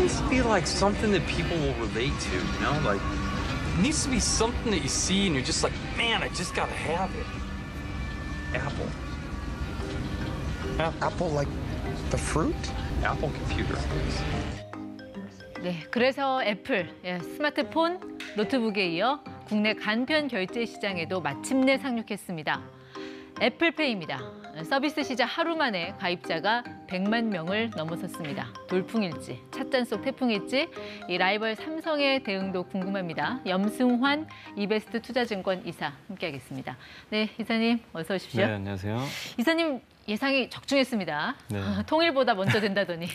needs to be like something that people will relate to, you know? Like, It needs to be something that you see and you're just like, man, I just gotta have it. Apple. Apple like the fruit? Apple computer. 네, 그래서 애플, 스마트폰, 노트북에 이어 국내 간편 결제 시장에도 마침내 상륙했습니다. 애플페이입니다. 서비스 시작 하루 만에 가입자가 100만 명을 넘어섰습니다. 돌풍일지, 찻잔 속 태풍일지, 이 라이벌 삼성의 대응도 궁금합니다. 염승환 이베스트 투자증권 이사 함께하겠습니다. 네, 이사님 어서 오십시오. 네, 안녕하세요. 이사님 예상이 적중했습니다. 네. 통일보다 먼저 된다더니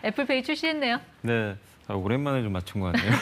애플페이 출시했네요. 네, 오랜만에 좀 맞춘 것 같네요.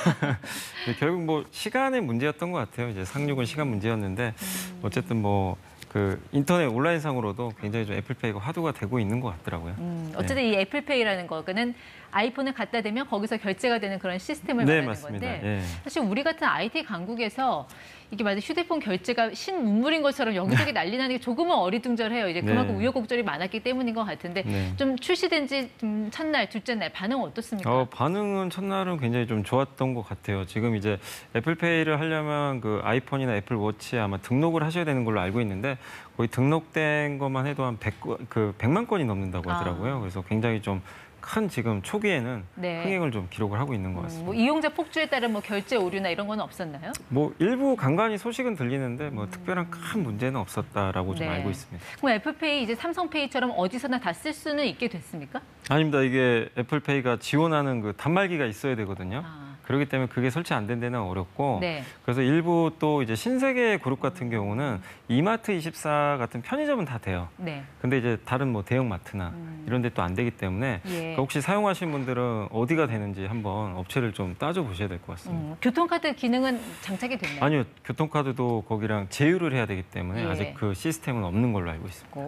네, 결국 뭐 시간의 문제였던 것 같아요. 이제 상륙은 시간 문제였는데 어쨌든 뭐 그 인터넷 온라인상으로도 굉장히 좀 애플페이가 화두가 되고 있는 것 같더라고요. 어쨌든 네. 이 애플페이라는 거는 아이폰을 갖다 대면 거기서 결제가 되는 그런 시스템을 네, 말하는 맞습니다. 건데 예. 사실 우리 같은 IT 강국에서 이게 맞아 휴대폰 결제가 신문물인 것처럼 여기저기 난리 나는 게 조금은 어리둥절해요. 이제 그만큼 네. 우여곡절이 많았기 때문인 것 같은데 네. 좀 출시된 지 좀 첫날, 둘째 날 반응은 어떻습니까? 반응은 첫날은 굉장히 좀 좋았던 것 같아요. 지금 이제 애플페이를 하려면 그 아이폰이나 애플워치에 아마 등록을 하셔야 되는 걸로 알고 있는데 거의 등록된 것만 해도 한 100만 건이 넘는다고 하더라고요. 그래서 굉장히 좀 큰 지금 초기에는 네. 흥행을 좀 기록을 하고 있는 것 같습니다. 뭐 이용자 폭주에 따른 뭐 결제 오류나 이런 건 없었나요? 뭐 일부 간간히 소식은 들리는데 뭐 특별한 큰 문제는 없었다라고 좀 네. 알고 있습니다. 그럼 애플페이 이제 삼성페이처럼 어디서나 다 쓸 수는 있게 됐습니까? 아닙니다. 이게 애플페이가 지원하는 그 단말기가 있어야 되거든요. 그렇기 때문에 그게 설치 안 된 데는 어렵고 네. 그래서 일부 또 이제 신세계 그룹 같은 경우는 이마트24 같은 편의점은 다 돼요. 네. 근데 이제 다른 뭐 대형 마트나 이런 데 또 안 되기 때문에 예. 그러니까 혹시 사용하신 분들은 어디가 되는지 한번 업체를 좀 따져 보셔야 될 것 같습니다. 교통카드 기능은 장착이 됐나요? 아니요. 교통카드도 거기랑 제휴를 해야 되기 때문에 예. 아직 그 시스템은 없는 걸로 알고 있습니다.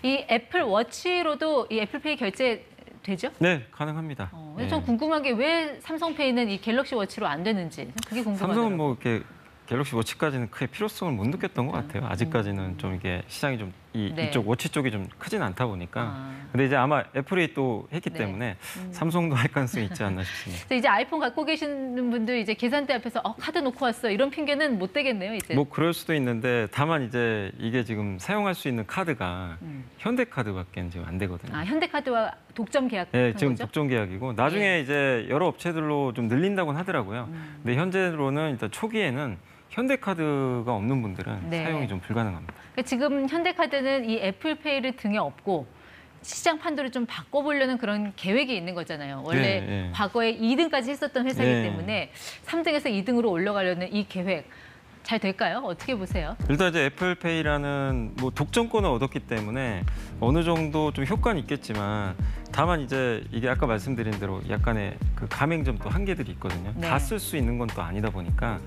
이 애플워치로도 이 애플페이 결제 되죠? 네, 가능합니다. 근데 좀 궁금한 게 왜 삼성페이는 이 갤럭시 워치로 안 되는지 그게 궁금하더라고요. 삼성은 뭐 이렇게 갤럭시 워치까지는 크게 필요성을 못 느꼈던 것 같아요. 아직까지는 좀 이게 시장이 좀 네. 이쪽 워치 쪽이 좀 크진 않다 보니까. 근데 이제 아마 애플이 또 했기 네. 때문에 삼성도 할 가능성이 있지 않나 싶습니다. 그래서 이제 아이폰 갖고 계시는 분들 이제 계산대 앞에서 카드 놓고 왔어 이런 핑계는 못 되겠네요 이제. 뭐 그럴 수도 있는데 다만 이제 이게 지금 사용할 수 있는 카드가 현대카드밖에 지금 안 되거든요. 현대카드와 독점 계약한 네, 지금 거죠? 독점 계약이고 나중에 예. 이제 여러 업체들로 좀 늘린다고는 하더라고요. 근데 현재로는 일단 초기에는 현대카드가 없는 분들은 네. 사용이 좀 불가능합니다. 그러니까 지금 현대카드는 이 애플페이를 등에 업고 시장 판도를 좀 바꿔보려는 그런 계획이 있는 거잖아요. 원래 네. 과거에 2등까지 했었던 회사이기 네. 때문에 3등에서 2등으로 올라가려는 이 계획 잘 될까요? 어떻게 보세요? 일단 이제 애플페이라는 뭐 독점권을 얻었기 때문에 어느 정도 좀 효과는 있겠지만 다만 이제 이게 아까 말씀드린 대로 약간의 그 가맹점도 한계들이 있거든요. 네. 다 쓸 수 있는 건 또 아니다 보니까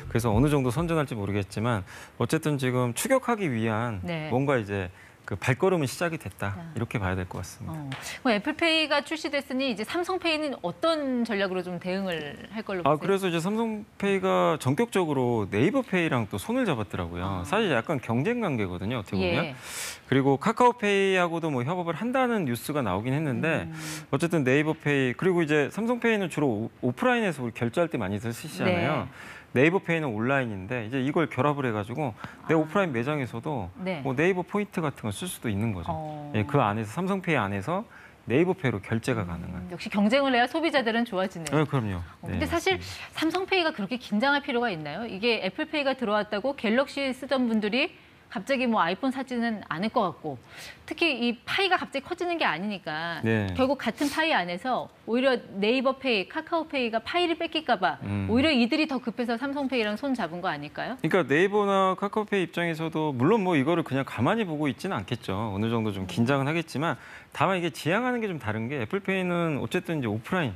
그래서 어느 정도 선전할지 모르겠지만 어쨌든 지금 추격하기 위한 네. 뭔가 이제 그 발걸음은 시작이 됐다 이렇게 봐야 될 것 같습니다. 그럼 애플페이가 출시됐으니 이제 삼성페이는 어떤 전략으로 좀 대응을 할 걸로 보세요? 그래서 이제 삼성페이가 전격적으로 네이버페이랑 또 손을 잡았더라고요. 사실 약간 경쟁 관계거든요, 어떻게 보면. 예. 그리고 카카오페이하고도 뭐 협업을 한다는 뉴스가 나오긴 했는데 어쨌든 네이버페이 그리고 이제 삼성페이는 주로 오프라인에서 우리 결제할 때 많이 쓰시잖아요. 네. 네이버페이는 온라인인데 이제 이걸 결합을 해가지고 내 오프라인 매장에서도 네. 뭐 네이버 포인트 같은 걸 쓸 수도 있는 거죠. 예, 그 안에서 삼성페이 안에서 네이버페이로 결제가 가능한. 역시 경쟁을 해야 소비자들은 좋아지네요. 네, 그럼요. 근데 네, 사실 맞습니다. 삼성페이가 그렇게 긴장할 필요가 있나요? 이게 애플페이가 들어왔다고 갤럭시 쓰던 분들이 갑자기 뭐 아이폰 사지는 않을 것 같고 특히 이 파이가 갑자기 커지는 게 아니니까 네. 결국 같은 파이 안에서 오히려 네이버페이, 카카오페이가 파이를 뺏길까 봐 오히려 이들이 더 급해서 삼성페이랑 손 잡은 거 아닐까요? 그러니까 네이버나 카카오페이 입장에서도 물론 뭐 이거를 그냥 가만히 보고 있지는 않겠죠. 어느 정도 좀 긴장은 하겠지만 다만 이게 지향하는 게 좀 다른 게 애플페이는 어쨌든 이제 오프라인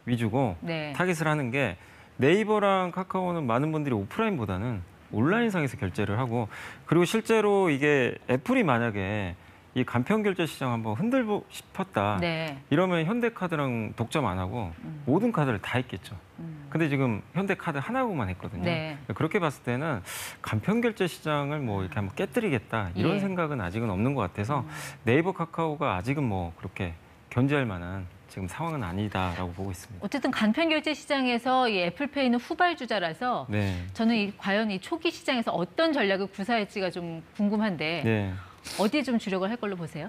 위주고 네. 타깃을 하는 게 네이버랑 카카오는 많은 분들이 오프라인보다는 온라인상에서 결제를 하고 그리고 실제로 이게 애플이 만약에 이 간편 결제 시장 한번 흔들고 싶었다. 네. 이러면 현대카드랑 독점 안 하고 모든 카드를 다 했겠죠. 근데 지금 현대카드 하나고만 했거든요. 네. 그렇게 봤을 때는 간편 결제 시장을 뭐 이렇게 한번 깨뜨리겠다 이런 예. 생각은 아직은 없는 것 같아서 네이버 카카오가 아직은 뭐 그렇게 견제할 만한 지금 상황은 아니다라고 보고 있습니다. 어쨌든 간편 결제 시장에서 이 애플페이는 후발주자라서 네. 저는 과연 이 초기 시장에서 어떤 전략을 구사할지가 좀 궁금한데 네. 어디에 좀 주력을 할 걸로 보세요?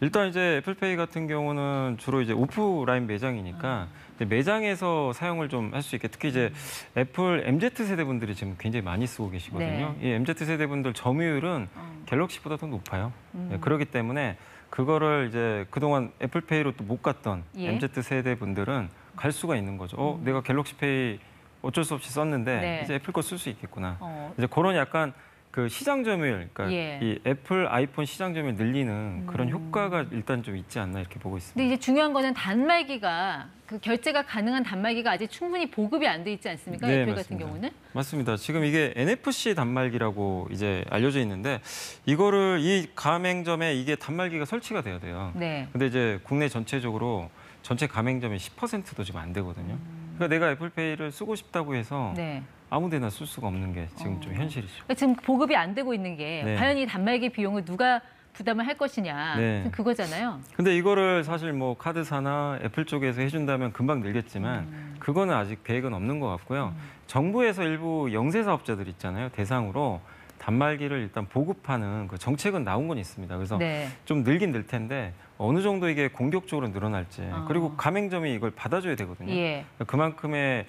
일단 이제 애플페이 같은 경우는 주로 이제 오프라인 매장이니까 이제 매장에서 사용을 좀 할 수 있게 특히 이제 애플 MZ 세대 분들이 지금 굉장히 많이 쓰고 계시거든요. 이 MZ 세대 분들 점유율은 갤럭시보다 더 높아요. 네, 그렇기 때문에 그거를 이제 그동안 애플페이로 또 못 갔던 예. MZ 세대 분들은 갈 수가 있는 거죠. 내가 갤럭시페이 어쩔 수 없이 썼는데 네. 이제 애플 거 쓸 수 있겠구나. 어. 이제 그런 약간 그 시장 점유율, 그러니까 예. 이 애플 아이폰 시장 점유율 늘리는 그런 효과가 일단 좀 있지 않나 이렇게 보고 있습니다. 근데 이제 중요한 거는 단말기가 그 결제가 가능한 단말기가 아직 충분히 보급이 안 돼 있지 않습니까? 네, 애플 같은 맞습니다. 경우는? 맞습니다. 지금 이게 NFC 단말기라고 이제 알려져 있는데 이거를 이 가맹점에 이게 단말기가 설치가 돼야 돼요. 네. 근데 이제 국내 전체적으로 전체 가맹점의 10%도 지금 안 되거든요. 그러니까 내가 애플페이를 쓰고 싶다고 해서 네. 아무데나 쓸 수가 없는 게 지금 좀 현실이죠. 그러니까 지금 보급이 안 되고 있는 게 네. 과연 이 단말기 비용을 누가 부담을 할 것이냐 네. 그거잖아요. 근데 이거를 사실 뭐 카드사나 애플 쪽에서 해준다면 금방 늘겠지만 그거는 아직 계획은 없는 것 같고요. 정부에서 일부 영세 사업자들 있잖아요. 대상으로 단말기를 일단 보급하는 그 정책은 나온 건 있습니다. 그래서 네. 좀 늘긴 늘 텐데 어느 정도 이게 공격적으로 늘어날지 그리고 가맹점이 이걸 받아줘야 되거든요. 예. 그만큼의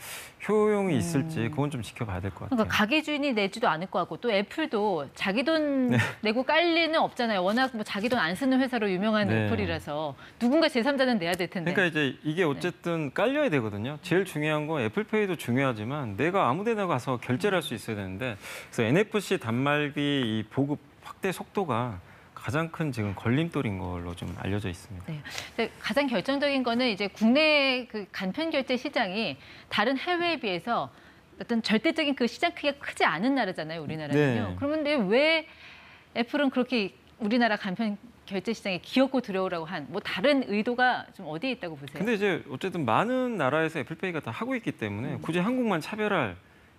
효용이 있을지 그건 좀 지켜봐야 될 것 같아요. 그러니까 가게 주인이 내지도 않을 것 같고 또 애플도 자기 돈 내고 깔 리는 없잖아요. 워낙 뭐 자기 돈 안 쓰는 회사로 유명한 네. 애플이라서 누군가 제3자는 내야 될 텐데. 그러니까 이제 이게 어쨌든 깔려야 되거든요. 제일 중요한 건 애플페이도 중요하지만 내가 아무데나 가서 결제를 할 수 있어야 되는데 그래서 NFC 단말기 이 보급 확대 속도가 가장 큰 지금 걸림돌인 걸로 좀 알려져 있습니다. 네. 근데 가장 결정적인 거는 이제 국내 그 간편 결제 시장이 다른 해외에 비해서 어떤 절대적인 그 시장 크기가 크지 않은 나라잖아요, 우리나라는요. 네. 그런데 왜 애플은 그렇게 우리나라 간편 결제 시장에 기어코 들어오라고 한 뭐 다른 의도가 좀 어디에 있다고 보세요? 근데 이제 어쨌든 많은 나라에서 애플페이가 다 하고 있기 때문에 굳이 한국만 차별할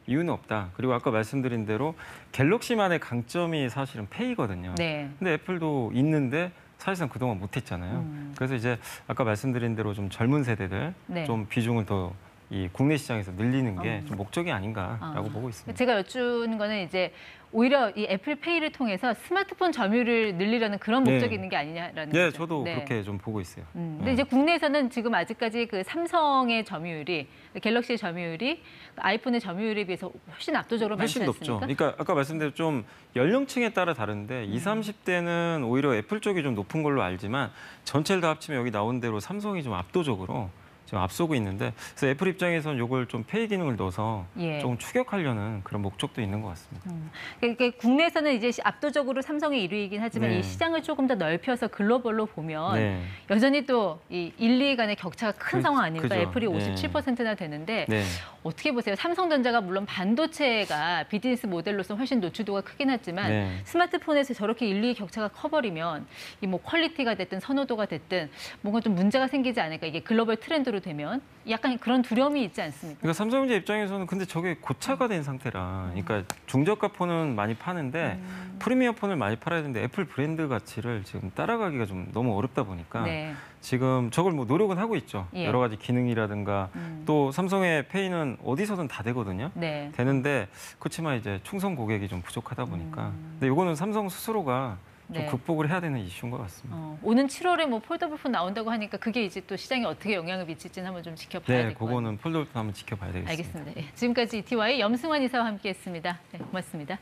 이유는 없다. 그리고 아까 말씀드린 대로 갤럭시만의 강점이 사실은 페이거든요. 네. 근데 애플도 있는데 사실상 그동안 못했잖아요. 그래서 이제 아까 말씀드린 대로 좀 젊은 세대들 네. 좀 비중을 더 이 국내 시장에서 늘리는 게 좀 목적이 아닌가라고 보고 있습니다. 제가 여쭈는 거는 이제 오히려 이 애플페이를 통해서 스마트폰 점유율을 늘리려는 그런 네. 목적이 있는 게 아니냐라는 네, 거죠. 저도 그렇게 좀 보고 있어요. 근데 이제 국내에서는 지금 아직까지 그 삼성의 점유율이 갤럭시의 점유율이 아이폰의 점유율에 비해서 훨씬 압도적으로 많지 훨씬 않습니까? 높죠. 그러니까 아까 말씀드린 좀 연령층에 따라 다른데 20, 30대는 오히려 애플 쪽이 좀 높은 걸로 알지만 전체를 다 합치면 여기 나온 대로 삼성이 좀 압도적으로 지금 앞서고 있는데 그래서 애플 입장에서는 이걸 좀 페이 기능을 넣어서 예. 조금 추격하려는 그런 목적도 있는 것 같습니다. 그러니까 국내에서는 이제 압도적으로 삼성이 1위이긴 하지만 네. 이 시장을 조금 더 넓혀서 글로벌로 보면 네. 여전히 또 이 1, 2위 간의 격차가 큰 상황 아닙니까? 그죠. 애플이 네. 57%나 되는데 네. 어떻게 보세요? 삼성전자가 물론 반도체가 비즈니스 모델로서 훨씬 노출도가 크긴 하지만 네. 스마트폰에서 저렇게 1, 2위 격차가 커버리면 이 뭐 퀄리티가 됐든 선호도가 됐든 뭔가 좀 문제가 생기지 않을까? 이게 글로벌 트렌드로 되면 약간 그런 두려움이 있지 않습니까? 그러니까 삼성전자 입장에서는 근데 저게 고차가 된 상태라 그러니까 중저가 폰은 많이 파는데 프리미엄 폰을 많이 팔아야 되는데 애플 브랜드 가치를 지금 따라가기가 좀 너무 어렵다 보니까 네. 지금 저걸 뭐 노력은 하고 있죠. 예. 여러 가지 기능이라든가 또 삼성의 페이는 어디서든 다 되거든요. 네. 되는데 그렇지만 이제 충성 고객이 좀 부족하다 보니까 근데 이거는 삼성 스스로가 좀 네. 극복을 해야 되는 이슈인 것 같습니다. 오는 7월에 뭐 폴더블폰 나온다고 하니까 그게 이제 또 시장에 어떻게 영향을 미칠지는 한번 좀 지켜봐야 네, 될 것 같아요. 그거는 폴더블 한번 지켜봐야 되겠습니다. 알겠습니다. 예, 지금까지 ETY 염승환 이사와 함께했습니다. 네, 고맙습니다.